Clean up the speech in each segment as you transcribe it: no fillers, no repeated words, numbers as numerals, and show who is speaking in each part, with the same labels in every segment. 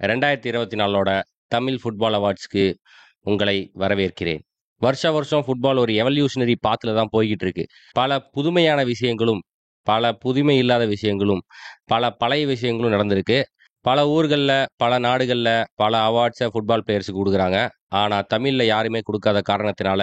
Speaker 1: 2024ஓட Tamil football அவார்ட்ஸ்க்கு உங்களை வரவேற்கிறேன். வருஷா வருஷம் ஃபுட்பால் ஒரு எவல்யூஷனரி பாத்துல தான் போய்கிட்டு இருக்கு. பல புதுமையான விஷயங்களும், பல புதுமை இல்லாத விஷயங்களும், பல பழைய விஷயங்களும் நடந்திருக்கு. பல ஊர்கள்ல, பல நாடுகள்ல பல அவார்ட்ஸ ஃபுட்பால் பிளேயர்ஸ்க்கு குடுக்குறாங்க. ஆனா தமிழ்ல யாருமே குடுக்காத காரணத்தினால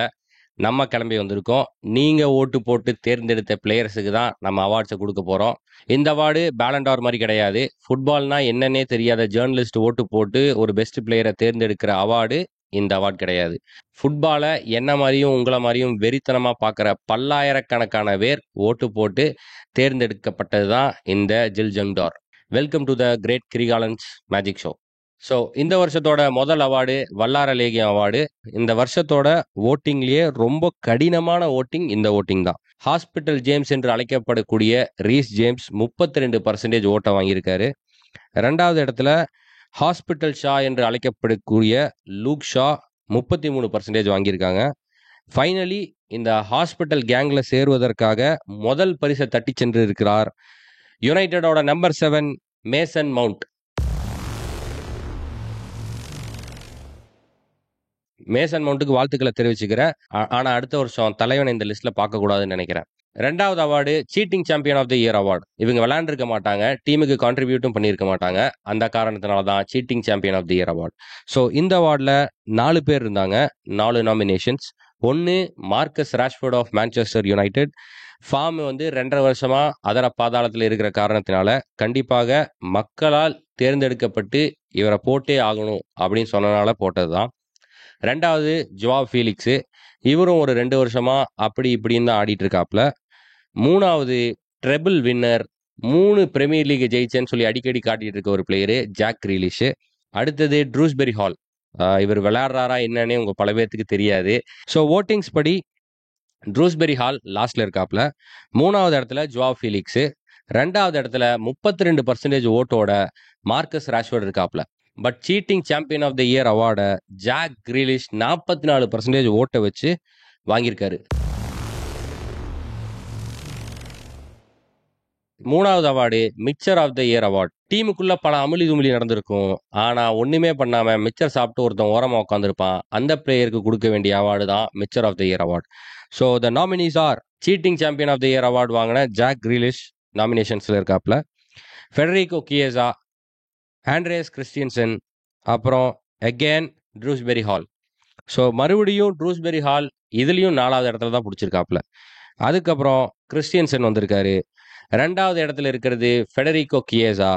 Speaker 1: நம்ம கிளம்பி வந்திருக்கோம். நீங்க ஓட்டு போட்டு தேர்ந்தெடுத்த பிளேயர்ஸுக்கு தான் நம்ம அவார்ட்ஸ குடுக்க போறோம். இந்த அவார்டு பேலண்டார் மாரி கிடையாது. ஃபுட்பால்னா என்னன்னே தெரியாத ஜர்னலிஸ்ட் ஓட்டு போட்டு ஒரு பெஸ்ட் பிளேயர தேர்ந்தெடுக்கிற அவார்டு இந்த அவார்ட் கிடையாது. ஃபுட்பால என்ன மாரியும், உங்கள மாரியும் வெறித்தனமா பார்க்குற பல்லாயிரக்கணக்கான பேர் ஓட்டு போட்டு தேர்ந்தெடுக்கப்பட்டது தான் இந்த ஜில் ஜங்டார். Welcome to the great Kirikalan's magic show. So இந்த வருஷத்தோட முதல் அவார்டு வல்லார லேகியம் அவார்டு. இந்த வருஷத்தோட வோட்டிங்லயே ரொம்ப கடினமான வோட்டிங் இந்த வோட்டிங் தான். ஹாஸ்பிட்டல் ஜேம்ஸ் என்று அழைக்கப்படக்கூடிய ரீஸ் ஜேம்ஸ் 32% ஓட்டை வாங்கியிருக்காரு. ரெண்டாவது இடத்துல ஹாஸ்பிட்டல் ஷா என்று அழைக்கப்படக்கூடிய லூக் ஷா 33% வாங்கியிருக்காங்க. ஃபைனலி இந்த ஹாஸ்பிட்டல் கேங்ல சேருவதற்காக முதல் பரிசை தட்டி சென்று இருக்கிறார் யுனைடெடோட நம்பர் 7 மேசன் மவுண்ட். மேசன் மவுண்ட்டுக்கு வாழ்த்துக்களை தெரிவிச்சுக்கிறேன். ஆனா அடுத்த வருஷம் தலைவனை இந்த லிஸ்ட்ல பார்க்க கூடாதுன்னு நினைக்கிறேன். ரெண்டாவது award cheating champion of the year award. இவங்க விளையாண்டுருக்க மாட்டாங்க, டீமுக்கு கான்ட்ரிபியூட்டும் பண்ணியிருக்க மாட்டாங்க. அந்த காரணத்தினால தான் cheating champion of the year award. So இந்த அவார்டில் 4 பேர் இருந்தாங்க, 4 நாமினேஷன்ஸ். ஒன்று Marcus Rashford of Manchester United. Form 2.5 வருஷமா அதர பாதாளத்தில் இருக்கிற காரணத்தினால கண்டிப்பாக மக்களால் தேர்ந்தெடுக்கப்பட்டு இவரை போட்டே ஆகணும் அப்படின்னு சொன்னனால போட்டது தான். ரெண்டாவது ஜுவாவ் ஃபீலிக்ஸு. இவரும் ஒரு 2 வருஷமா அப்படி இப்படின்னு தான் ஆடிட்டு இருக்காப்ல. மூணாவது ட்ரெபிள் வின்னர், 3 பிரீமியர் லீக் ஜெயிச்சேன்னு சொல்லி அடிக்கடி காட்டிட்டு இருக்க ஒரு பிளேயரு ஜாக் கிரீலிஷ். அடுத்தது ட்ரூஸ்பெரி ஹால். இவர் விளையாடுறாரா என்னன்னே உங்க பல பேர்த்துக்கு தெரியாது. ஸோ ஓட்டிங்ஸ் படி ட்ரூஸ்பெரி ஹால் லாஸ்ட்ல இருக்காப்ல. மூணாவது இடத்துல ஜுவாவ் ஃபீலிக்ஸு. ரெண்டாவது இடத்துல 32% ஓட்டோட மார்க்கஸ் ராஷ்வர்ட் இருக்காப்ல. But cheating champion of the year அவார்டை ஜாக் கிரீலிஷ் 44% ஓட்டை வச்சு வாங்கியிருக்காரு. மூணாவது award mixer of the year award. டீமுக்குள்ள பல அமுலி துமுலி நடந்திருக்கும், ஆனா ஒண்ணுமே பண்ணாம மிக்சர் சாப்பிட்டு ஒருத்தன் ஓரமா உட்காந்துருப்பான். அந்த பிளேயருக்கு கொடுக்க வேண்டிய அவார்டு தான் mixer of the year award. So the nominees are cheating champion of the year award வாங்கின ஜாக் கிரீலிஷ் நாமினேஷன்ஸ்ல இருக்காப்ல, ஃபெடரிகோ கியேசா, ஆண்ட்ரேஸ் கிறிஸ்டியன்சன், அப்புறம் அகேன் ட்ரூஸ்பெரி ஹால். ஸோ மறுபடியும் ட்ரூஸ்பெரி ஹால் இதுலயும் 4வது இடத்துல தான் பிடிச்சிருக்காப்ல. அதுக்கப்புறம் கிறிஸ்டியன்சன் வந்திருக்காரு. ரெண்டாவது இடத்துல இருக்கிறது Federico Chiesa.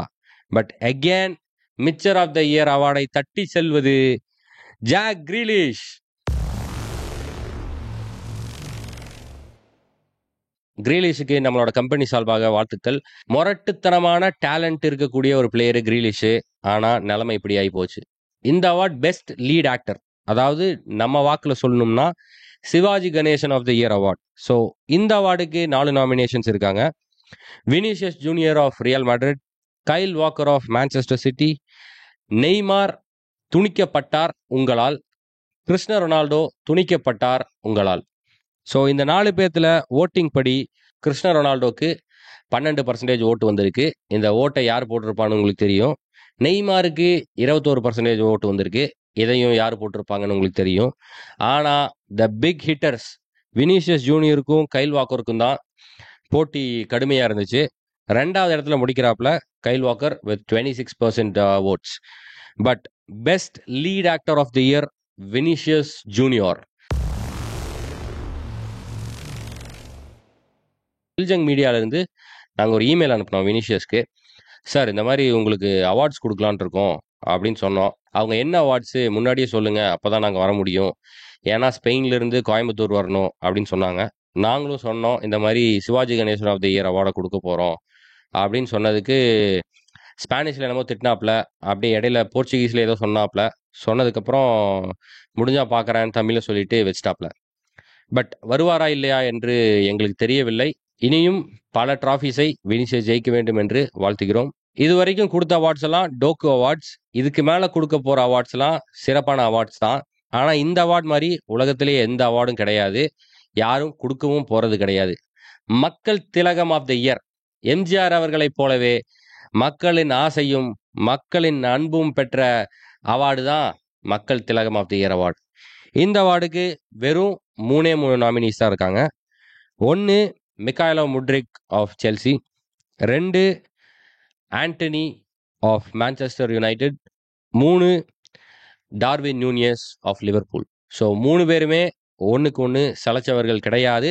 Speaker 1: But again mixer of the year அவார்டை தட்டி செல்வது ஜாக் கிரீலிஷ். கிரீலிஷுக்கு நம்மளோட கம்பெனி சார்பாக வாழ்த்துக்கள். முரட்டுத்தனமான டேலண்ட் இருக்கக்கூடிய ஒரு பிளேயரு கிரீலிஷு. ஆனா நிலைமை இப்படி ஆகி போச்சு. இந்த அவார்ட் பெஸ்ட் லீட் ஆக்டர், அதாவது நம்ம வாக்குல சொல்லணும்னா Sivaji Ganesan of the year award. So இந்த அவார்டுக்கு 4 நாமினேஷன்ஸ் இருக்காங்க. Vinicius Junior of Real Madrid, Kyle Walker of Manchester City, Neymar துணிக்கப்பட்டார் உங்களால், கிறிஸ்டியானோ ரொனால்டோ துணிக்கப்பட்டார் உங்களால். ஸோ இந்த 4 பேர்த்துல ஓட்டிங் படி கிறிஸ்டியானோ ரொனால்டோக்கு 12% ஓட்டு வந்திருக்கு. இந்த ஓட்டை யார் போட்டிருப்பான்னு உங்களுக்கு தெரியும். நெய்மாருக்கு 21% ஓட்டு வந்திருக்கு. இதையும் யார் போட்டிருப்பாங்கன்னு உங்களுக்கு தெரியும். ஆனா த பிக் ஹிட்டர்ஸ் வினிசியஸ் ஜூனியருக்கும் கைல் வாக்கருக்கும் தான் போட்டி கடுமையா இருந்துச்சு. ரெண்டாவது இடத்துல முடிக்கிறாப்ல Kyle Walker with 26% votes. But best lead actor of the year Vinicius Junior. பில்ஜங் மீடியால இருந்து நாங்கள் ஒரு இமெயில் அனுப்பினோம் வினிஷியஸ்க்கு. சார், இந்த மாதிரி உங்களுக்கு அவார்ட்ஸ் கொடுக்கலான் இருக்கோம் அப்படின்னு சொன்னோம். அவங்க என்ன அவார்ட்ஸு முன்னாடியே சொல்லுங்க, அப்போதான் நாங்கள் வர முடியும், ஏன்னா ஸ்பெயின்ல இருந்து கோயம்புத்தூர் வரணும் அப்படின்னு சொன்னாங்க. நாங்களும் சொன்னோம், இந்த மாதிரி Sivaji Ganesan of the year அவார்டை கொடுக்க போகிறோம் அப்படின்னு சொன்னதுக்கு ஸ்பானிஷில் என்னமோ திட்டினாப்ல, அப்படியே இடையில போர்ச்சுகீஸில் ஏதோ சொன்னாப்ல. சொன்னதுக்கப்புறம் முடிஞ்சா பார்க்குறேன்னு தமிழில் சொல்லிட்டு வச்சிட்டாப்ல. பட் வருவாரா இல்லையா என்று எங்களுக்கு தெரியவில்லை. இனியும் பல டிராஃபிஸை வினிசியஸ் ஜெயிக்க வேண்டும் என்று வாழ்த்துகிறோம். இதுவரைக்கும் கொடுத்த அவார்ட்ஸ் எல்லாம் டோக்கு அவார்ட்ஸ். இதுக்கு மேல கொடுக்க போற அவார்ட்ஸ் எல்லாம் சிறப்பான அவார்ட்ஸ் தான். ஆனா இந்த அவார்ட் மாதிரி உலகத்திலேயே எந்த அவார்டும் கிடையாது, யாரும் கொடுக்கவும் போறது கிடையாது. மக்கள் Thilagam of the year MGR அவர்களைப் போலவே மக்களின் ஆசையும் மக்களின் அன்பும் பெற்ற அவார்டு தான் மக்கள் Thilagam of the year award. இந்த அவார்டுக்கு வெறும் 3 நாமினிஸ் தான் இருக்காங்க. 1 Mykhailo Mudryk of Chelsea, 2 Antony of Manchester United, 3 Darwin Nunez of Liverpool. So 3 பேருமே ஒன்றுக்கு ஒன்று சளைச்சவர்கள் கிடையாது.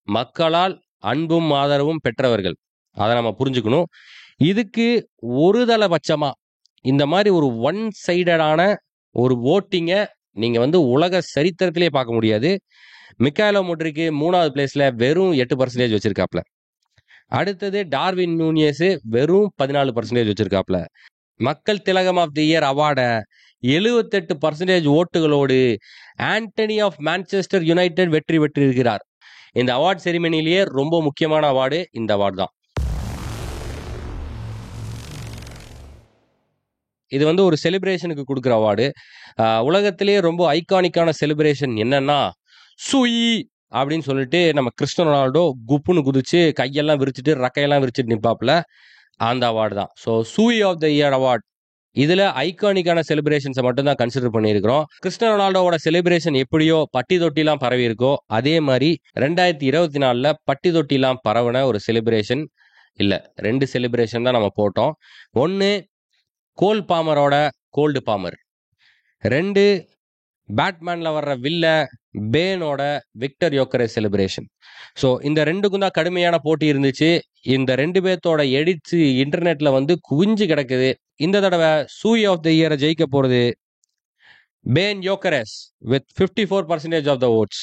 Speaker 1: மக்களால் அன்பும் ஆதரவும் பெற்றவர்கள். அதை நம்ம புரிஞ்சுக்கணும். இதுக்கு ஒரு தளபட்சமாக இந்த மாதிரி ஒரு ஒன் சைடடான ஒரு ஓட்டிங்கை நீங்கள் உலக சரித்திரத்திலே பார்க்க முடியாது. மிக்காயலோ முட்ரிக்கு 3வது பிளேஸில் வெறும் 8% வச்சிருக்காப்ல. அடுத்தது டார்வின் நூனியஸ் வெறும் 14% வச்சிருக்காப்ல. Makkal Thilagam of the year அவார்டை 78% ஓட்டுகளோடு ஆண்டனி ஆஃப் மான்செஸ்டர் யுனைடெட் வெற்றி பெற்றிருக்கிறார். இந்த அவார்ட் செரிமனிலேயே ரொம்ப முக்கியமான அவார்டு இந்த அவார்டு தான். இது ஒரு செலிப்ரேஷனுக்கு கொடுக்குற அவார்டு. உலகத்திலேயே ரொம்ப ஐகானிக்கான செலிப்ரேஷன் என்னன்னா, சுயி அப்படின்னு சொல்லிட்டு நம்ம கிறிஸ்டியானோ ரொனால்டோ குப்புன்னு குதிச்சு கையெல்லாம் விரிச்சிட்டு ரக்கையெல்லாம் விரிச்சிட்டு நிற்பாப்புல, அந்த அவார்டு தான். So siu of the year award இதில் ஐகானிக்கான செலிப்ரேஷன்ஸை மட்டும் தான் கன்சிடர் பண்ணியிருக்கிறோம். கிறிஸ்டியானோ ரொனால்டோவோட செலிப்ரேஷன் எப்படியோ பட்டி தொட்டிலாம் பரவி இருக்கோ, அதே மாதிரி 2024 பட்டி தொட்டிலாம் பரவின ஒரு செலிப்ரேஷன் இல்லை, 2 செலிப்ரேஷன் தான் நம்ம போட்டோம். 1 கோல் பாமரோட கோல்டு பாமர், 2 பேட்மேனில் வர்ற வில்ல பேனோட விக்டர் யோக்கரஸ் செலிப்ரேஷன். ஸோ இந்த 2க்கும் தான் கடுமையான போட்டி இருந்துச்சு. இந்த 2 பேர்த்தோட எடிட்ஸ் இன்டர்நெட்ல குவிஞ்சு கிடக்குது. இந்த தடவை சூயி ஆஃப் த இயரை ஜெயிக்க போறது பேன் யோக்கரஸ் with 54% of the votes.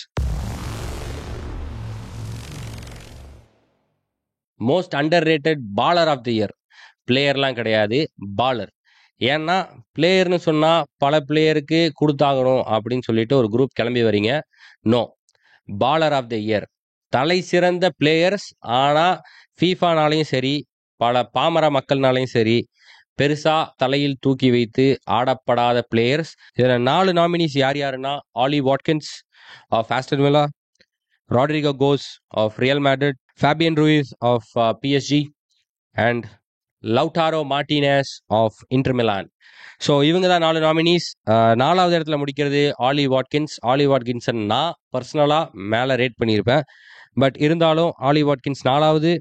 Speaker 1: Most underrated baller of the year, பிளேயர்லாம் கிடையாது, பாலர். ஏன்னா பிளேயர்னு சொன்னா பல பிளேயருக்கு கொடுத்தாகணும் அப்படின்னு சொல்லிட்டு ஒரு குரூப் கிளம்பி வரீங்க. No, baller of the year தலை சிறந்த பிளேயர்ஸ். ஆனா ஃபீஃபானாலையும் சரி பல பாமர மக்கள்னாலையும் சரி பெருசா தலையில் தூக்கி வைத்து ஆடப்படாத பிளேயர்ஸ். இதில் 4 நாமினிஸ் யார் யாருன்னா, Ollie Watkins of Aston Villa, Rodrygo Goes of Real Madrid, Fabian Ruiz of PSG and Lautaro Martinez of Inter Milan. So இவங்க தான் 4 நாமினிஸ். 4வது இடத்துல முடிக்கிறது ஆலி வாட்கின்ஸ். ஆலி வாட்கின்ஸை நான் பர்சனலாக மேலே ரேட் பண்ணியிருப்பேன். பட் இருந்தாலும் ஆலி வாட்கின்ஸ் 4வது.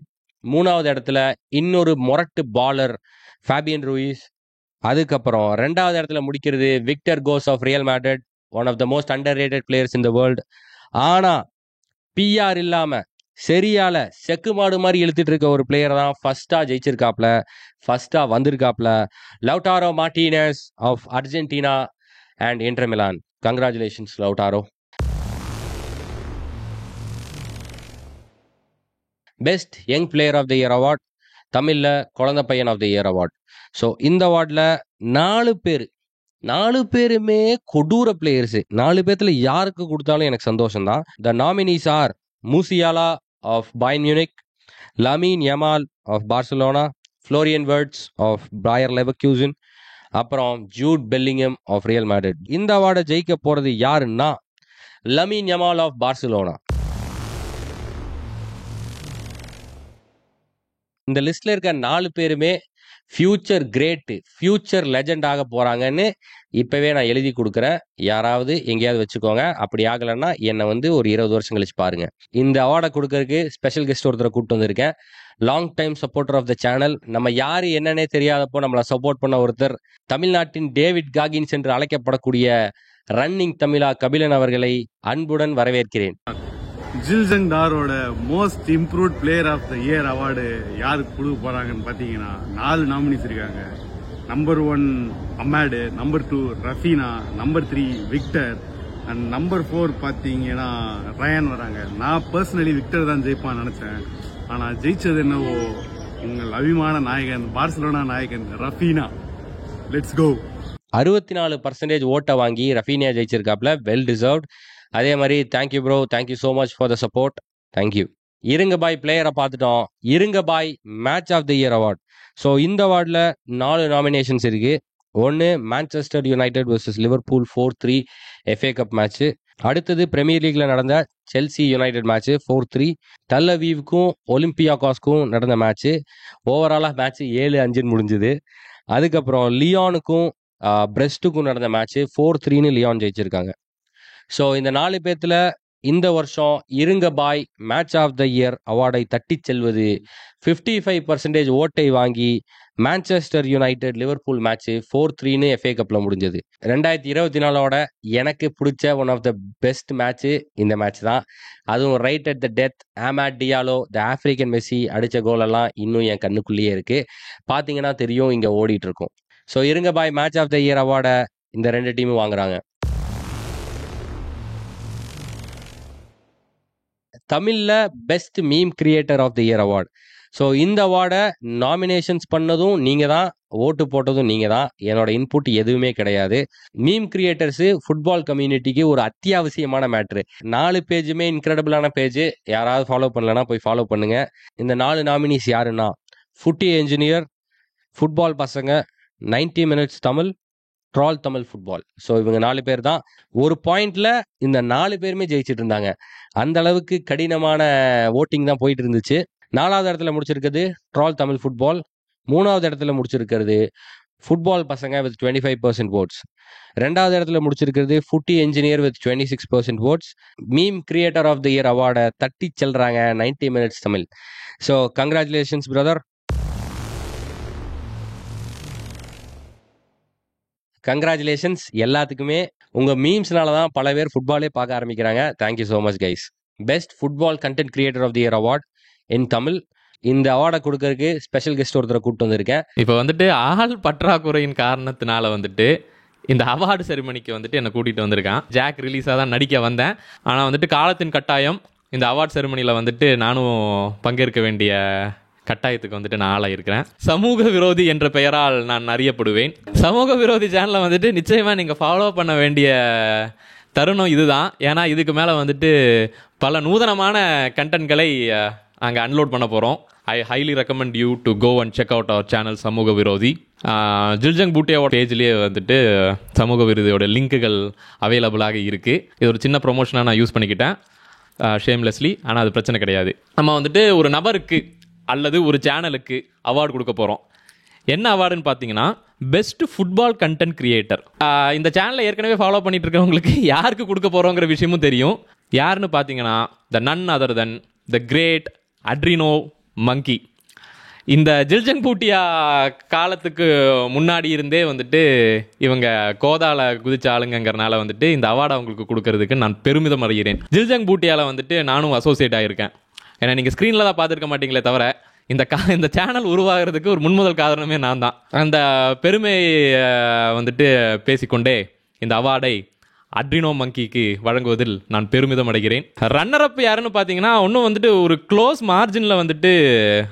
Speaker 1: 3வது இடத்துல இன்னொரு மொரட்டு பாலர் ஃபேபியன் ரூயிஸ். அதுக்கப்புறம் 2வது இடத்துல முடிக்கிறது Victor Goss of Real Madrid, one of the most underrated players in the world. ஆனால் பிஆர் இல்லாம சரியால செக்கு மாடு மாதிரி இழுத்துட்டு இருக்க ஒரு பிளேயர் தான் ஃபர்ஸ்டா ஜெயிச்சிருக்காப்ல, ஃபர்ஸ்டா வந்திருக்காப்ல, Lautaro Martinez of Argentina and Inter Milan. Congratulations Lautaro. Best young player of the year award, தமிழ்ல குழந்தை பையன் of the year award. So இந்த அவார்டில் 4 பேருமே கொடூர பிளேயர்ஸ். 4 பேர்த்துல யாருக்கு கொடுத்தாலும் எனக்கு சந்தோஷம் தான். The nominees are Musiala of Bayern Munich, Lamine Yamal of Barcelona, Florian Wirtz of Bayer Leverkusen, அப்புறம் Jude Bellingham of Real Madrid. இந்த அவார்டை ஜெயிக்க போறது யாருன்னா லமீன் யமால் ஆஃப் பார்சிலோனா. இந்த லிஸ்ட்ல இருக்க 4 பேருமே ஃபியூச்சர் கிரேட், ஃபியூச்சர் லெஜெண்ட் ஆக போறாங்கன்னு இப்பவே நான் எழுதி கொடுக்குறேன். யாராவது எங்கேயாவது வச்சுக்கோங்க. அப்படி ஆகலைன்னா என்னை ஒரு 20 வருஷம் கழிச்சு பாருங்க. இந்த அவார்டை கொடுக்கறதுக்கு ஸ்பெஷல் கெஸ்ட் ஒருத்தரை கூப்பிட்டு வந்திருக்கேன். Long time supporter of the channel. நம்ம யாரு என்னன்னே தெரியாதப்போ நம்மளை சப்போர்ட் பண்ண ஒருத்தர், தமிழ்நாட்டின் டேவிட் காகின்ஸ் என்று அழைக்கப்படக்கூடிய ரன்னிங் தமிழா கபிலன் அவர்களை அன்புடன் வரவேற்கிறேன்.
Speaker 2: ஜில்சங் டாரோட most improved player of the year award யாருக்கு கொடுக்க போறாங்கன்னு பாத்தீங்கன்னா 4 நாமினிஸ் இருக்காங்க. Number 1 Amad, number 2 Raphinha, number 3 Viktor and number 4 பாத்தீங்கன்னா ரயான் வராங்க. நான் பர்சனலி விக்டர் தான் ஜெயிப்பான்னு நினைச்சேன். ஆனா ஜெயிச்சது என்னவோ உங்கள் அபிமான நாயகன், பார்சிலோனா நாயகன் ரஃபீனா. Let's go.
Speaker 1: 64% ஓட்டை வாங்கி ரஃபீனியா ஜெயிச்சிருக்காப்ல. Well deserved. அதே மாதிரி thank you bro, thank you so much for the support. Thank you. இருங்க பாய் பிளேயரை பார்த்துட்டோம். இருங்க பாய் match of the year award. So இந்த அவார்டில் 4 நாமினேஷன்ஸ் இருக்கு. 1 Manchester United versus Liverpool 4-3 FA cup match. அடுத்தது பிரீமியர் லீக்ல நடந்த செல்சி யுனைடெட் மேட்ச் 4-3. டெல் அவீவுக்கும் ஒலிம்பியாகாஸ்க்கும் நடந்த மேட்ச். ஓவராலாக மேட்ச் 7-5 முடிஞ்சுது. அதுக்கப்புறம் லியானுக்கும் பிரெஸ்ட்டுக்கும் நடந்த மேட்ச் 4-3ன்னு லியான் ஜெயிச்சிருக்காங்க. ஸோ இந்த 4 பேத்துல இந்த வருஷம் இருங்க பாய் மேட்ச் ஆஃப் த இயர் அவார்டை தட்டிச் செல்வது 55% ஓட்டை வாங்கி மான்செஸ்டர் யுனைடெட் லிவர்பூல் மேட்ச் 4-3ன்னு FA கப்ல முடிஞ்சது. 2024 எனக்கு பிடிச்ச one of the best match இந்த மேட்ச் தான். அதுவும் right at the death Amad Diallo the African Messi அடிச்ச கோல் எல்லாம் இன்னும் என் கண்ணுக்குள்ளேயே இருக்கு. பாத்தீங்கன்னா தெரியும், இங்க ஓடிட்டு இருக்கும். ஸோ இருங்க பாய் மேட்ச் ஆஃப் த இயர் அவார்டை இந்த 2 டீமும் வாங்குறாங்க. தமிழ்ல best meme creator of the year award. So இந்த அவார்டை நாமினேஷன்ஸ் பண்ணதும் நீங்க தான், ஓட்டு போட்டதும் நீங்க தான். என்னோட இன்புட் எதுவுமே கிடையாது. மீம் கிரியேட்டர்ஸ் ஃபுட்பால் கம்யூனிட்டிக்கு ஒரு அத்தியாவசியமான மேட்ரு. 4 பேஜுமே இன்கிரெடிபிளான பேஜ். யாராவது ஃபாலோ பண்ணலன்னா போய் ஃபாலோ பண்ணுங்க. இந்த 4 நாமினிஸ் யாருன்னா ஃபுட்டி என்ஜினியர், ஃபுட்பால் பசங்க, 90 minutes Tamil, troll Tamil football. So இவங்க 4 பேர் தான். ஒரு பாயிண்ட்ல இந்த 4 பேருமே ஜெயிச்சிட்டு இருந்தாங்க. அந்த அளவுக்கு கடினமான ஓட்டிங் தான் போயிட்டு இருந்துச்சு. 4வது இடத்துல முடிச்சிருக்கிறது ட்ரால் தமிழ் ஃபுட்பால். 3வது இடத்துல முடிச்சிருக்கிறது ஃபுட்பால் பசங்க வித் 25% votes. 2வது இடத்துல முடிச்சிருக்கிறது footy engineer with 26% votes. Meme creator of the year அவார்டை தட்டி செல்றாங்க 90 minutes Tamil. So congratulations brother, congratulations எல்லாத்துக்குமே. உங்க மீம்ஸ்னால தான் பல பேர் ஃபுட்பாலே பார்க்க ஆரம்பிக்கிறாங்க. Thank you so much guys. Best football content creator of the year award in Tamil. இந்த அவார்டை கொடுக்கறதுக்கு ஸ்பெஷல் கெஸ்ட் ஒருத்தரை கூப்பிட்டு வந்திருக்கேன்.
Speaker 3: இப்போ வந்துட்டு ஆள் பற்றாக்குறையின் காரணத்தினால வந்துட்டு இந்த அவார்டு செரிமனிக்கு வந்துட்டு என்னை கூட்டிகிட்டு வந்திருக்கான். ஜாக் ரிலீஸாக தான் நடிக்க வந்தேன். ஆனால் வந்துட்டு காலத்தின் கட்டாயம் இந்த அவார்ட் செரிமனியில் வந்துட்டு நானும் பங்கேற்க வேண்டிய கட்டாயத்துக்கு வந்துட்டு நான் ஆளாக இருக்கிறேன். சமூக விரோதி என்ற பெயரால் நான் அறியப்படுவேன். சமூக விரோதி சேனலை வந்துட்டு நிச்சயமாக நீங்கள் ஃபாலோ பண்ண வேண்டிய தருணம் இதுதான். ஏன்னா இதுக்கு மேலே வந்துட்டு பல நூதனமான கண்டென்ட்களை நாங்கள் அன்லோட் பண்ண போகிறோம். I highly recommend you to go and check out our channel Samooga Virodhi. Jil Jung பூட்டியாவோட பேஜ்லேயே வந்துட்டு சமூக விரோதியோட லிங்க்குகள் அவைலபிளாக இருக்குது. இது ஒரு சின்ன ப்ரொமோஷனாக நான் யூஸ் பண்ணிக்கிட்டேன் ஷேம்லெஸ்லி. ஆனால் அது பிரச்சனை கிடையாது. நம்ம வந்துட்டு ஒரு நபருக்கு அல்லது ஒரு சேனலுக்கு அவார்டு கொடுக்க போகிறோம். என்ன அவார்டுன்னு பார்த்தீங்கன்னா பெஸ்ட் ஃபுட்பால் கண்டென்ட் கிரியேட்டர். இந்த சேனலை ஏற்கனவே ஃபாலோ பண்ணிட்டு இருக்கிறவங்களுக்கு யாருக்கு கொடுக்க போகிறோங்கிற விஷயமும் தெரியும். யாருன்னு பார்த்தீங்கன்னா the none other than the great Adrino monkey. இந்த ஜில்ஜங் பூட்டியா காலத்துக்கு முன்னாடி இருந்தே வந்துட்டு இவங்க கோதால குதிச்ச ஆளுங்கிறனால வந்துட்டு இந்த அவார்டை அவங்களுக்கு கொடுக்கறதுக்கு நான் பெருமிதம் அடைகிறேன். ஜில்ஜங் பூட்டியாவில் வந்துட்டு நானும் அசோசியேட் ஆகியிருக்கேன். ஏன்னா நீங்கள் ஸ்க்ரீனில் தான் பார்த்துருக்க மாட்டீங்களே தவிர இந்த சேனல் உருவாகிறதுக்கு ஒரு முன்முதல் காரணமே நான் தான். அந்த பெருமை வந்துட்டு பேசிக்கொண்டே இந்த அவார்டை அட்ரினோ மங்கிக்கு வழங்குவதில் நான் பெருமிதம் அடைகிறேன். ரன்னர் அப் யாருன்னு பார்த்தீங்கன்னா ஒன்றும் வந்துட்டு ஒரு க்ளோஸ் மார்ஜினில் வந்துட்டு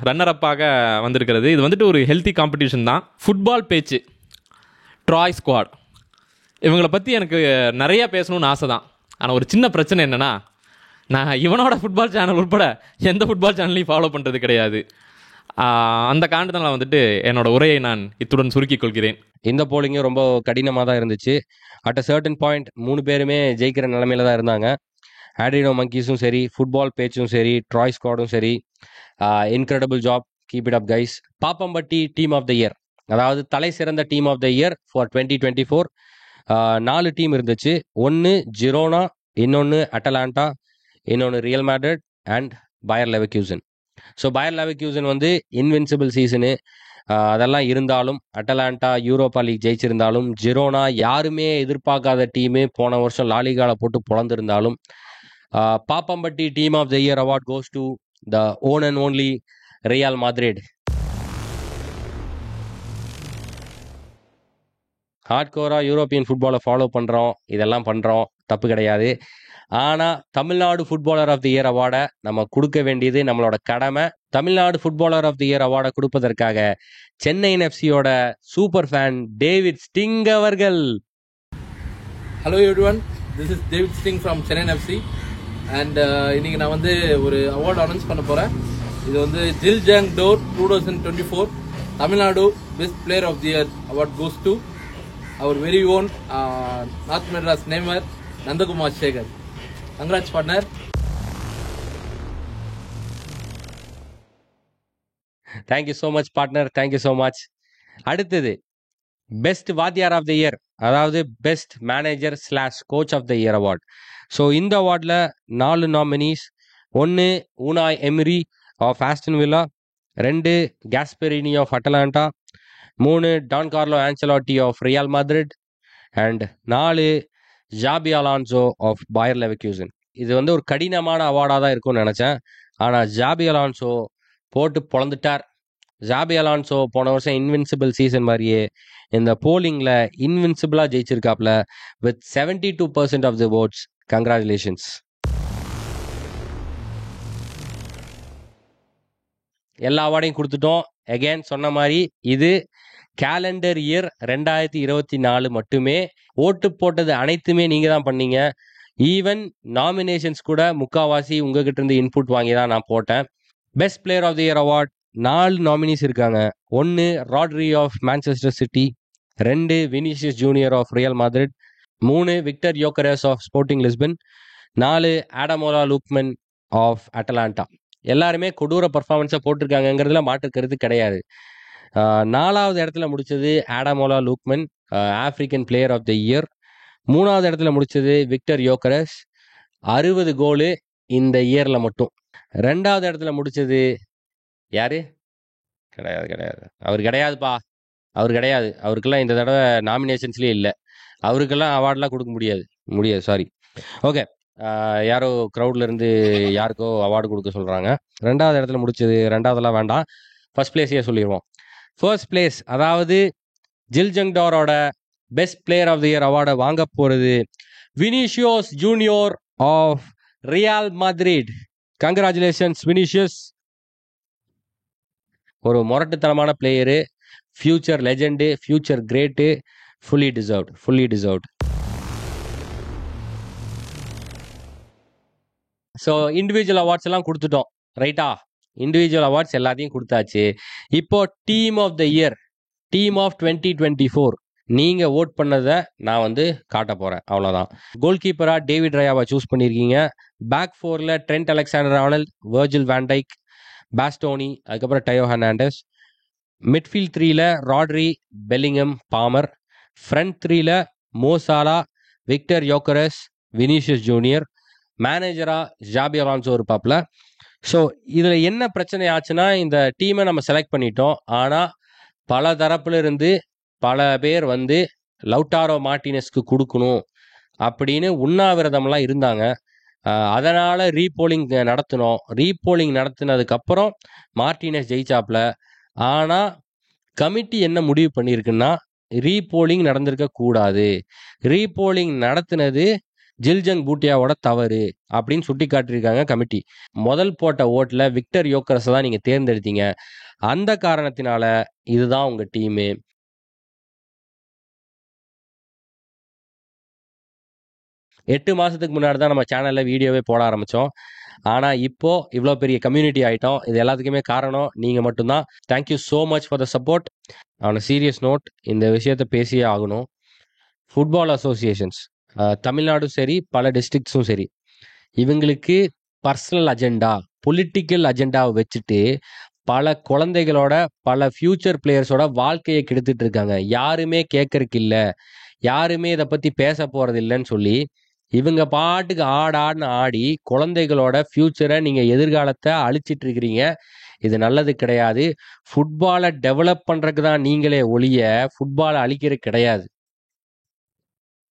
Speaker 3: ரன்னர் அப்பாக வந்திருக்கிறது. இது வந்துட்டு ஒரு ஹெல்த்தி காம்படிஷன் தான். ஃபுட்பால் பேச்சு, ட்ராய் ஸ்குவாட், இவங்களை பற்றி எனக்கு நிறையா பேசணும்னு ஆசை தான். ஆனால் ஒரு சின்ன பிரச்சனை என்னென்னா, நான் இவனோட ஃபுட்பால் சேனல் உட்பட எந்த ஃபுட்பால் சேனலையும் ஃபாலோ பண்ணுறது கிடையாது. அந்த காரணத்தினால வந்துட்டு என்னோட உரையை நான் இத்துடன் சுருக்கிக் கொள்கிறேன்.
Speaker 1: இந்த போலிங்கும் ரொம்ப கடினமாக தான் இருந்துச்சு. அட் அ சர்டன் பாயிண்ட் 3 பேருமே ஜெயிக்கிற நிலைமையில தான் இருந்தாங்க. ஆட்ரினோ மங்கீஸும் சரி, ஃபுட்பால் பேச்சும் சரி, ட்ராய் ஸ்குவாடும் சரி. Incredible job, keep it up guys. Pappampatti team of the year, அதாவது தலை சிறந்த team of the year for 2024. 4 team இருந்துச்சு. ஒன்று ஜிரோனா, இன்னொன்று அட்டலாண்டா, இன்னொன்று Real Madrid and Bayer Leverkusen. So Bayer Leverkusen வந்து இன்வின்சிபிள் சீசனு அதெல்லாம் இருந்தாலும், அட்டலாண்டா யூரோப்பா லீக் ஜெயிச்சிருந்தாலும், ஜிரோனா யாருமே எதிர்பார்க்காத டீமு போன வருஷம் லாலிகால போட்டு பொழந்திருந்தாலும், Pappampatti team of the year award goes to the one and only real Madrid. ஹார்ட்கோரா யூரோப்பியன் ஃபுட்பாலை ஃபாலோ பண்ணுறோம், இதெல்லாம் பண்ணுறோம், தப்பு கிடையாது. ஆனால் Tamil Nadu footballer of the year அவார்டை நம்ம கொடுக்க வேண்டியது நம்மளோட கடமை. Tamil Nadu footballer of the year அவார்டை கொடுப்பதற்காக சென்னை எஃப்சியோட சூப்பர் ஃபேன் டேவிட் ஸ்டிங் அவர்கள்.
Speaker 4: Hello everyone, this is David Sting from Chennai FC. And இன்னைக்கு நான் வந்து ஒரு அவார்டு அனௌன்ஸ் பண்ண போகிறேன். இது வந்து Jiljung d'Or 2024 Tamil Nadu best player of the year award goes to our very own north Madras Neymar Nandakumar Sekar. Congrats partner.
Speaker 1: Thank you so much partner, thank you so much. அடுத்தது best வாத்தியார் ஆஃப் த இயர், அதாவது best manager slash coach of the year award. So இந்த அவார்டில் 4 nominees. 1 Unai Emery of Aston Villa, 2 Gasperini of Atalanta, 3 Don Carlo Ancelotti of Real Madrid, and 4 Xabi Alonso of Bayer Leverkusen. இது வந்து ஒரு கடினமான அவார்டாக தான் இருக்கும்னு நினச்சேன். ஆனால் ஜாபி அலான்சோ போட்டு பொழந்துட்டார். ஜாபி அலான்சோ போன வருஷம் இன்வின்சிபிள் சீசன் மாதிரியே இந்த போலிங்கில் இன்வின்சிபிளாக ஜெயிச்சிருக்காப்ல with 72% of the votes. Congratulations. எல்லா அவார்டையும் கொடுத்துட்டோம். அகேன் சொன்ன மாதிரி இது கேலண்டர் இயர் 2024 மட்டுமே. ஓட்டு போட்டது அனைத்துமே நீங்கள் தான் பண்ணீங்க. ஈவன் நாமினேஷன்ஸ் கூட முக்காவாசி உங்ககிட்ட இருந்து இன்புட் வாங்கி தான் நான் போட்டேன். Best player of the year award 4 nominees இருக்காங்க. 1 Rodri of Manchester City, 2 Vinicius Junior of Real Madrid, 3 Viktor Gyokeres of Sporting Lisbon, 4 Ademola Lookman of Atalanta. எல்லாருமே கொடூர பர்ஃபார்மன்ஸை போட்டிருக்காங்கிறதுல மாற்று கருத்து கிடையாது. 4வது இடத்துல முடிச்சது Ademola Lookman, African player of the year. 3வது இடத்துல முடிச்சது விக்டர் யோக்கரஸ், 60 கோலு இந்த இயரில் மட்டும். 2வது இடத்துல முடிச்சது யாரு? கிடையாது. அவர் கிடையாதுப்பா. அவர் கிடையாது. அவருக்கெல்லாம் இந்த தடவை நாமினேஷன்ஸ்லேயே இல்லை. அவருக்கெல்லாம் அவார்டெலாம் கொடுக்க முடியாது. சாரி. ஓகே, யாரோ க்ரௌட்ல இருந்து யாருக்கோ அவார்டு கொடுக்க சொல்கிறாங்க. 2வது இடத்துல முடிச்சது, 2வதுலாம் வேண்டாம், ஃபர்ஸ்ட் பிளேஸையே சொல்லிடுவோம். ஃபர்ஸ்ட் பிளேஸ், அதாவது ஜில்ஜங் டாரோட best player of the year அவார்டை வாங்க போகிறது Vinicius Junior of Real Madrid. Congratulations Vinicius. ஒரு முரட்டுத்தனமான player, future legend, future great, fully deserved. So individual awards எல்லாம் கொடுத்துட்டோம், ரைட்டா? இண்டிவிஜுவல் அவார்ட்ஸ் எல்லாத்தையும் கொடுத்தாச்சு. இப்போ team of the year, team of 2024 நீங்கள் ஓட் பண்ணதை நான் வந்து காட்ட போகிறேன், அவ்வளோதான். கோல் கீப்பராக டேவிட் ரயாவை சூஸ் பண்ணியிருக்கீங்க. பேக் 4ல் Trent Alexander Arnold, Virgil van Dijk, பாஸ்டோனி, அதுக்கப்புறம் டயோ ஹெர்னாண்டஸ். மிட்ஃபீல்ட் 3ல் ராட்ரி, பெல்லிங்ஹம், பாமர். ஃப்ரண்ட் 3ல் Mo Salah, Viktor Gyokeres, Vinicius Junior. மேனேஜராக ஜாபி அலான்சோ இருப்பாப்ல. ஸோ இதில் என்ன பிரச்சனை ஆச்சுன்னா, இந்த டீமை நம்ம செலக்ட் பண்ணிட்டோம். ஆனால் பல தரப்புல இருந்து பல பேர் வந்து லவுட்டாரோ மார்டினஸ்க்கு கொடுக்கணும் அப்படின்னு உண்ணாவிரதம்லாம் இருந்தாங்க. அதனால் ரீபோலிங் நடத்தினோம். ரீபோலிங் நடத்தினதுக்கப்புறம் மார்டினஸ் ஜெயிச்சாப்ல. ஆனால் கமிட்டி என்ன முடிவு பண்ணியிருக்குன்னா, ரீபோலிங் நடந்திருக்க கூடாது, ரீபோலிங் நடத்தினது ஜில்ஜங் பூட்டியாவோட தவறு அப்படின்னு சுட்டி காட்டியிருக்காங்க கமிட்டி. முதல் போட்ட ஓட்டில் விக்டர் யோக்கரஸை தான் நீங்கள் தேர்ந்தெடுத்தீங்க. அந்த காரணத்தினால இதுதான் உங்கள் டீமு. எட்டு மாதத்துக்கு முன்னாடி தான் நம்ம சேனலில் வீடியோவே போட ஆரம்பித்தோம். ஆனால் இப்போது இவ்வளோ பெரிய கம்யூனிட்டி ஆகிட்டோம். இது எல்லாத்துக்குமே காரணம் நீங்கள் மட்டும்தான். Thank you so much for the support. On a serious note, இந்த விஷயத்தை பேசியே ஆகணும். ஃபுட்பால் அசோசியேஷன்ஸ் தமிழ்நாடும் சரி, பல டிஸ்ட்ரிக்ட்ஸும் சரி, இவங்களுக்கு பர்சனல் அஜெண்டா, பொலிட்டிக்கல் அஜெண்டாவை வச்சுட்டு பல குழந்தைகளோட, பல ஃபியூச்சர் பிளேயர்ஸோட வாழ்க்கையை கெடுத்துட்டு இருக்காங்க. யாருமே கேட்கறக்கு இல்லை, யாருமே இதை பற்றி பேச போகிறது இல்லைன்னு சொல்லி இவங்க பாட்டுக்கு ஆடான்னு ஆடி குழந்தைகளோட ஃபியூச்சரை, நீங்கள் எதிர்காலத்தை அழிச்சிட்டு இருக்கிறீங்க. இது நல்லது கிடையாது. ஃபுட்பாலை டெவலப் பண்ணுறதுக்கு தான் நீங்களே ஒழிய ஃபுட்பாலை அழிக்கிறது கிடையாது.